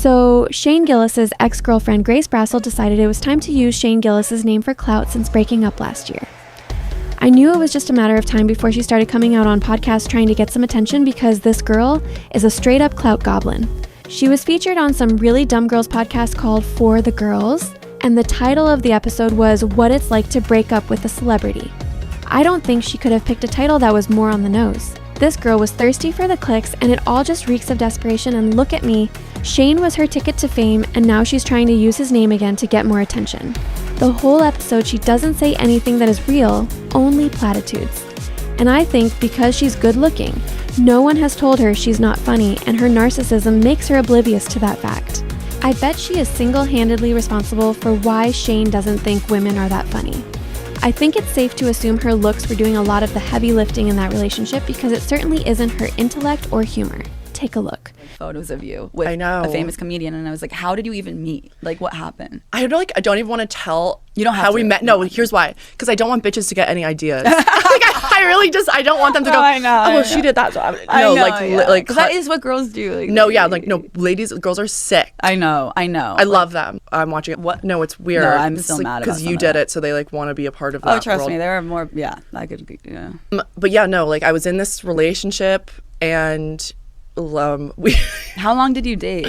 So Shane Gillis's ex-girlfriend Grace Brussel decided it was time to use Shane Gillis's name for clout since breaking up last year. I knew it was just a matter of time before she started coming out on podcasts trying to get some attention because this girl is a straight-up clout goblin. She was featured on some really dumb girls podcast called For the Girls, and the title of the episode was What It's Like to Break Up with a Celebrity. I don't think she could have picked a title that was more on the nose. This girl was thirsty for the clicks, and it all just reeks of desperation, and look at me. Shane was her ticket to fame, and now she's trying to use his name again to get more attention. The whole episode, she doesn't say anything that is real, only platitudes. And I think because she's good looking, no one has told her she's not funny, and her narcissism makes her oblivious to that fact. I bet she is single-handedly responsible for why Shane doesn't think women are that funny. I think it's safe to assume her looks were doing a lot of the heavy lifting in that relationship because it certainly isn't her intellect or humor. Take a look. Photos of you with a famous comedian, and I was like, how did you even meet? Like, what happened? I don't even want to tell you don't have how to. we met. No, here's why. Because I don't want bitches to get any ideas. Like, I really just, I don't want them to go, I know, oh, well, she did that. So I know, like, because that is what girls do. Like, no, yeah, like, no, girls are sick. I know. I love them. I'm watching it. What? No, it's weird. No, I'm it's still mad about because you did it, so they like want to be a part of that. Oh, trust world. me, there are more. Yeah, I could. Yeah. But yeah, no, like I was in this relationship and How long did you date?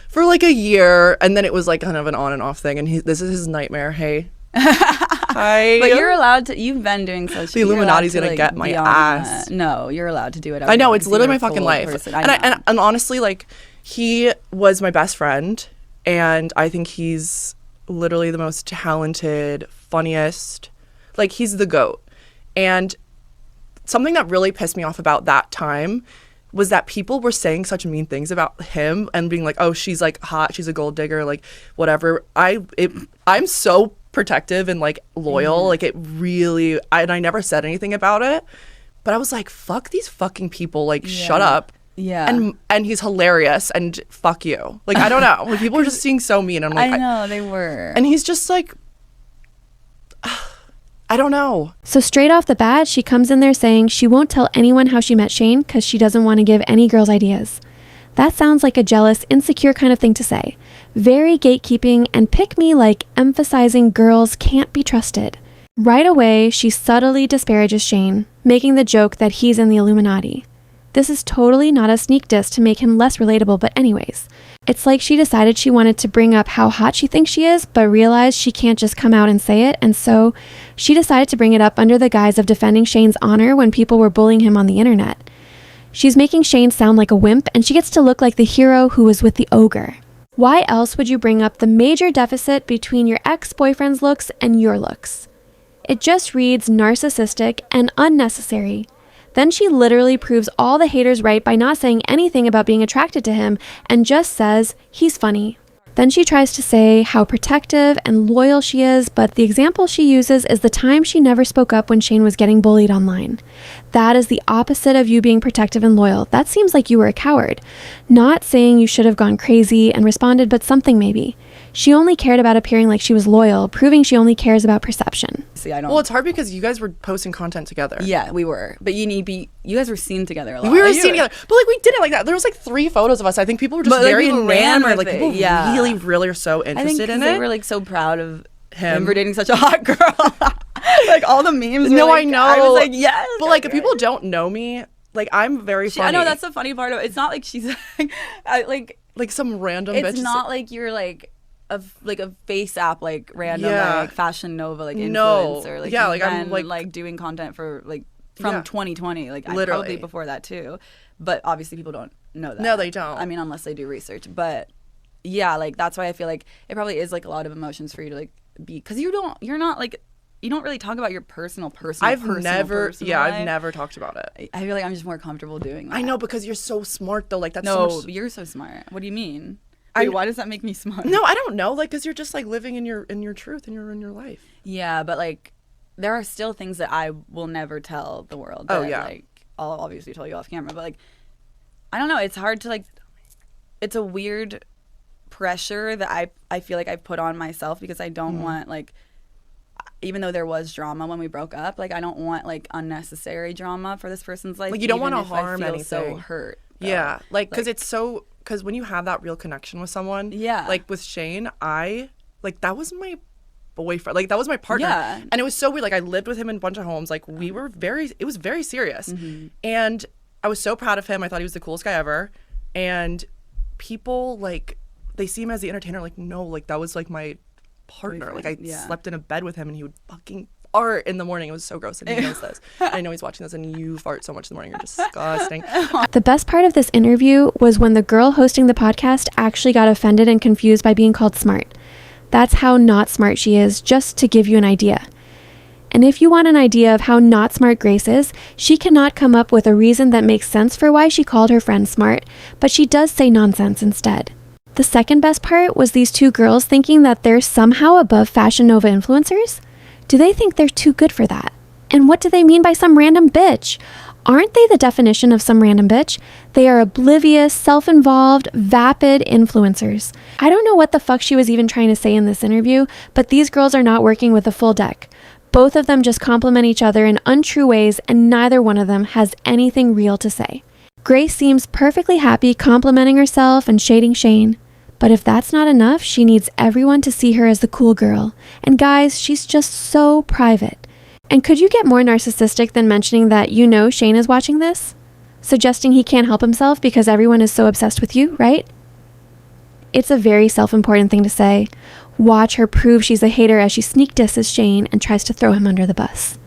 For like a year, and then it was like kind of an on and off thing, and this is his nightmare. Hey. Hi. But you're allowed to. You've been doing such. The Illuminati's gonna get my ass. No, you're allowed to do it. I know, it's literally my fucking life. And honestly, like, he was my best friend, and I think he's literally the most talented, funniest. Like, he's the GOAT. And something that really pissed me off about that time was that people were saying such mean things about him and being like, oh, she's like hot, she's a gold digger, like whatever. I'm so protective and like loyal. Like, it really, and I never said anything about it, but I was like, fuck these fucking people, like, shut up. Yeah. And he's hilarious, and fuck you. Like, I don't know. Like, people were just being so mean. I'm like, I know, they were. And he's just like, I don't know. So straight off the bat, she comes in there saying she won't tell anyone how she met Shane because she doesn't want to give any girls ideas. That sounds like a jealous, insecure kind of thing to say. Very gatekeeping and pick me, like emphasizing girls can't be trusted. Right away, she subtly disparages Shane, making the joke that he's in the Illuminati. This is totally not a sneak diss to make him less relatable, but anyways. It's like she decided she wanted to bring up how hot she thinks she is, but realized she can't just come out and say it, and so she decided to bring it up under the guise of defending Shane's honor when people were bullying him on the internet. She's making Shane sound like a wimp, and she gets to look like the hero who was with the ogre. Why else would you bring up the major deficit between your ex-boyfriend's looks and your looks? It just reads narcissistic and unnecessary. Then she literally proves all the haters right by not saying anything about being attracted to him and just says he's funny. Then she tries to say how protective and loyal she is, but the example she uses is the time she never spoke up when Shane was getting bullied online. That is the opposite of you being protective and loyal. That seems like you were a coward. Not saying you should have gone crazy and responded, but something maybe. She only cared about appearing like she was loyal, proving she only cares about perception. See, I don't. Well, it's hard because you guys were posting content together. Yeah, we were. But you guys were seen together a lot. We were seen together. But like, we did it like that. There was like 3 photos of us. I think people were just very enamored. Like, people really are so interested in it. They were like so proud of him for dating such a hot girl. Like, all the memes. No, like, I know. I was like, yes. But like, if people don't know me, like, I'm very funny. I know, that's the funny part of it. It's not like she's like some random bitch. It's not like you're like a face app, like random like Fashion Nova like influencer. Like, yeah, like I'm like doing content for like from 2020. Like, literally. Probably before that too. But obviously people don't know that. No, they don't. I mean, unless they do research. But yeah, like, that's why I feel like it probably is like a lot of emotions for you to like be, because you don't really talk about your personal I've never talked about it. I feel like I'm just more comfortable doing that. I know, because you're so smart though. Like, that's you're so smart. What do you mean? Wait, why does that make me smart? No, I don't know. Like, because you're just like living in your truth and you're in your life. Yeah, but like, there are still things that I will never tell the world. That, like, I'll obviously tell you off camera, but like, I don't know. It's hard to like. It's a weird pressure that I feel like I've put on myself because I don't want like. Even though there was drama when we broke up, like, I don't want like unnecessary drama for this person's life. Like, you don't want to harm anything. So hurt. Yeah, like, because it's so because when you have that real connection with someone, like with Shane, that was my boyfriend, like that was my partner, and it was so weird. Like I lived with him in a bunch of homes, like it was very serious, and I was so proud of him. I thought he was the coolest guy ever, and people like they see him as the entertainer, like no, like that was like my partner. Boyfriend. Like I slept in a bed with him, and he would fucking fart in the morning. It was so gross, and he knows this. I know he's watching this, and you fart so much in the morning. You're disgusting. The best part of this interview was when the girl hosting the podcast actually got offended and confused by being called smart. That's how not smart she is, just to give you an idea. And if you want an idea of how not smart Grace is, she cannot come up with a reason that makes sense for why she called her friend smart, but she does say nonsense instead. The second best part was these two girls thinking that they're somehow above Fashion Nova influencers. Do they think they're too good for that? And what do they mean by some random bitch? Aren't they the definition of some random bitch? They are oblivious, self-involved, vapid influencers. I don't know what the fuck she was even trying to say in this interview, but these girls are not working with a full deck. Both of them just compliment each other in untrue ways, and neither one of them has anything real to say. Grace seems perfectly happy complimenting herself and shading Shane. But if that's not enough, she needs everyone to see her as the cool girl. And guys, she's just so private. And could you get more narcissistic than mentioning that you know Shane is watching this? Suggesting he can't help himself because everyone is so obsessed with you, right? It's a very self-important thing to say. Watch her prove she's a hater as she sneak disses Shane and tries to throw him under the bus.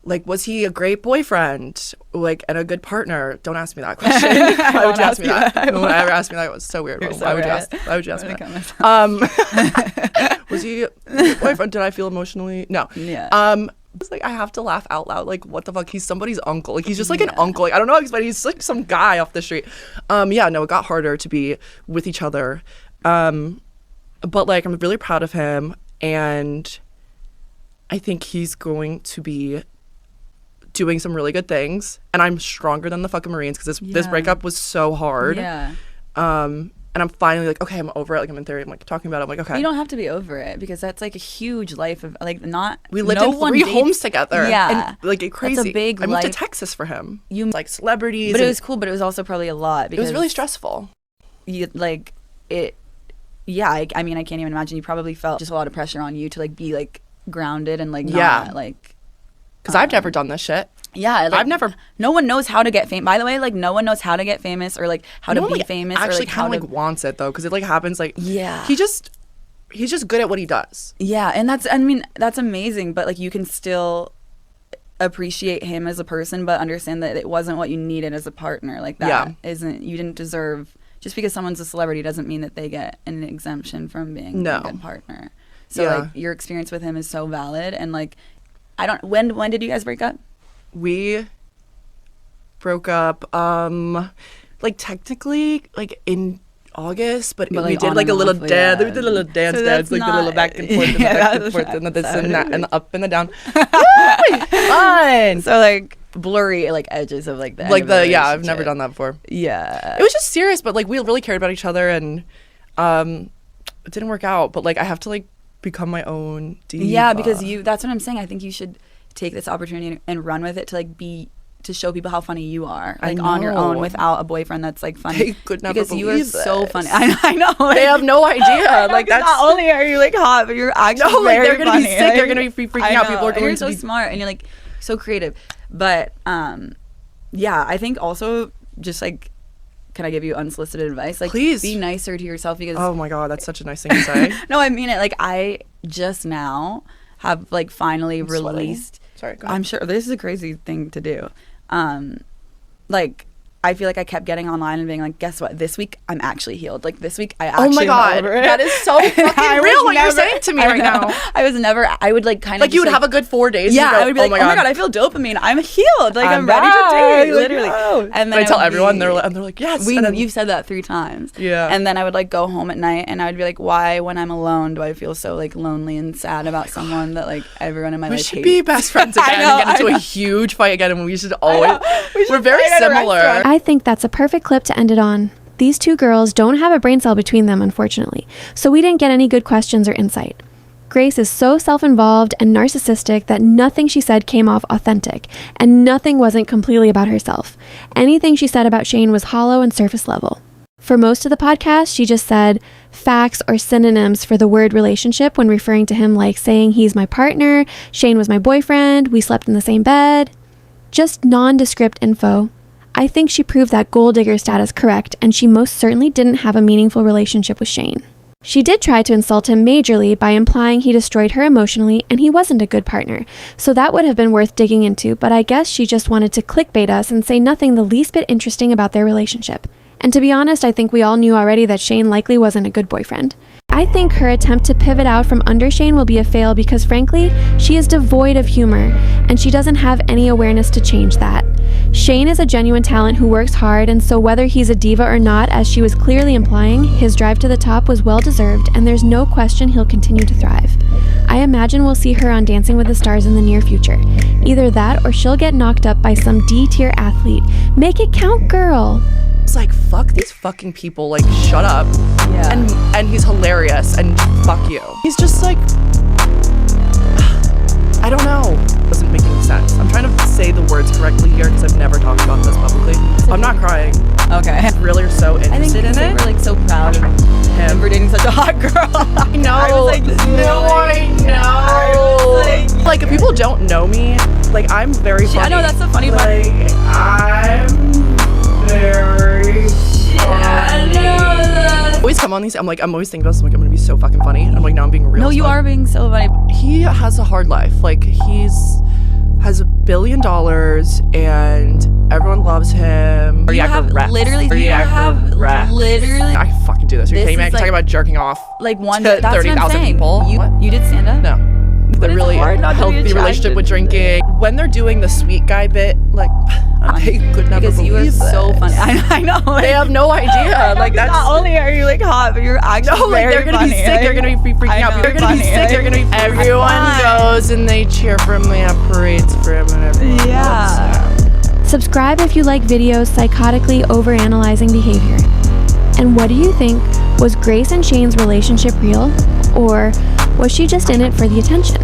Like, was he a great boyfriend? Like, and a good partner? Don't ask me that question. Why would you ask me that? No one ever asked me that. It was so weird. Why would you ask me that? Was he a boyfriend? Did I feel emotionally? No. Yeah. It's like I have to laugh out loud. Like, what the fuck? He's somebody's uncle. Like, he's just like an uncle. Like, I don't know how to explain. He's like some guy off the street. It got harder to be with each other. But like, I'm really proud of him, and I think he's going to be doing some really good things, and I'm stronger than the fucking Marines because this breakup was so hard. And I'm finally like, okay, I'm over it. Like, I'm in therapy, I'm like talking about it. I'm like, okay, you don't have to be over it because that's like a huge life of like we lived in 3 homes together. And, like it's crazy. That's a big I moved to Texas for him. You like celebrities, but it was cool. But it was also probably a lot because it was really stressful. I mean, I can't even imagine. You probably felt just a lot of pressure on you to like be like grounded and like not like. Because I've never done this shit. Yeah, like, I've never. No one knows how to get famous. By the way, like no one knows how to get famous or like how to be famous. Actually, or, like, kind of like wants it though, because it like happens. Like he's just good at what he does. Yeah, and that's amazing. But like you can still appreciate him as a person, but understand that it wasn't what you needed as a partner. Like that isn't. You didn't deserve. Just because someone's a celebrity doesn't mean that they get an exemption from being a good partner. So like your experience with him is so valid, and like when did you guys break up? We broke up like technically like in August, but we like did like a little dance. We did a little dance, like the little back and forth, and the back and forth, and the this and that, and the up and the down. Fun. So like blurry like edges of like the I've never done that before. Yeah, it was just serious, but like we really cared about each other, and it didn't work out. But like I have to like become my own diva. Yeah, because that's what I'm saying. I think you should take this opportunity and run with it to like to show people how funny you are, like on your own without a boyfriend that's like funny. They could never because you are this. So funny. I know. They have no idea. Like that's not only are you like hot, but you're actually very they're gonna funny. be sick. They're gonna be freaking out. People are going to be so smart, and you're like so creative. But I think also just like, can I give you unsolicited advice? Like, please be nicer to yourself because. Oh my God, that's such a nice thing to say. No, I mean it. Like I just now have like finally released. Sorry, go ahead. I'm sure this is a crazy thing to do. Like I feel like I kept getting online and being like, guess what? This week I'm actually healed. Like this week I actually. Oh my God, that is so fucking real. What you're saying to me right now. I would like kind of like you would have a good 4 days. Yeah, I would be like, oh my God, I feel dopamine. I'm healed. Like I'm ready to date. Literally. And then I tell everyone, they're like, yes. You've said that 3 times. Yeah. And then I would like go home at night and I would be like, why when I'm alone do I feel so like lonely and sad about someone that like everyone in my life hates? We should be best friends again and get into a huge fight again, and we should always. We're very similar. I think that's a perfect clip to end it on. These two girls don't have a brain cell between them, unfortunately, so we didn't get any good questions or insight. Grace is so self-involved and narcissistic that nothing she said came off authentic, and nothing wasn't completely about herself. Anything she said about Shane was hollow and surface level. For most of the podcast, she just said facts or synonyms for the word relationship when referring to him, like saying he's my partner, Shane was my boyfriend, we slept in the same bed. Just nondescript info. I think she proved that gold digger status correct, and she most certainly didn't have a meaningful relationship with Shane. She did try to insult him majorly by implying he destroyed her emotionally and he wasn't a good partner, so that would have been worth digging into, but I guess she just wanted to clickbait us and say nothing the least bit interesting about their relationship. And to be honest, I think we all knew already that Shane likely wasn't a good boyfriend. I think her attempt to pivot out from under Shane will be a fail because frankly, she is devoid of humor and she doesn't have any awareness to change that. Shane is a genuine talent who works hard, and so whether he's a diva or not, as she was clearly implying, his drive to the top was well deserved and there's no question he'll continue to thrive. I imagine we'll see her on Dancing with the Stars in the near future. Either that or she'll get knocked up by some D-tier athlete. Make it count, girl! It's like, fuck these fucking people, like, shut up. Yeah. And he's hilarious, and fuck you. He's just like, I don't know. Doesn't make any sense. I'm trying to say the words correctly here because I've never talked about this publicly. I'm not crying. Okay. I really are so interested in it. We're like so proud of him for dating such a hot girl. I know. I was like, I know. Like, if people don't know me, like, I'm very funny. I know, that's the funny part. Like, I'm very funny. I always come on these, I'm always thinking about this, I'm gonna be so fucking funny. I'm like, now I'm being real. No, you are being so funny. He has a hard life. Like, has $1 billion and everyone loves him. You have literally, I fucking do this. Are you kidding me? I can talk about jerking off like one to 30,000 people. You did stand up? No. The really healthy relationship with drinking. When they're doing the sweet guy bit, like, they could never because believe you are it. so funny. I know. Like, they have no idea. Like, that's not only are you like hot, but you're actually very they're gonna funny. be sick. They're gonna be freaking out. They're gonna be sick. They're gonna be. Everyone goes and they cheer for him. They have parades for him and everything. Yeah. Subscribe if you like videos psychotically overanalyzing behavior. And what do you think? Was Grace and Shane's relationship real? Or was she just in it for the attention?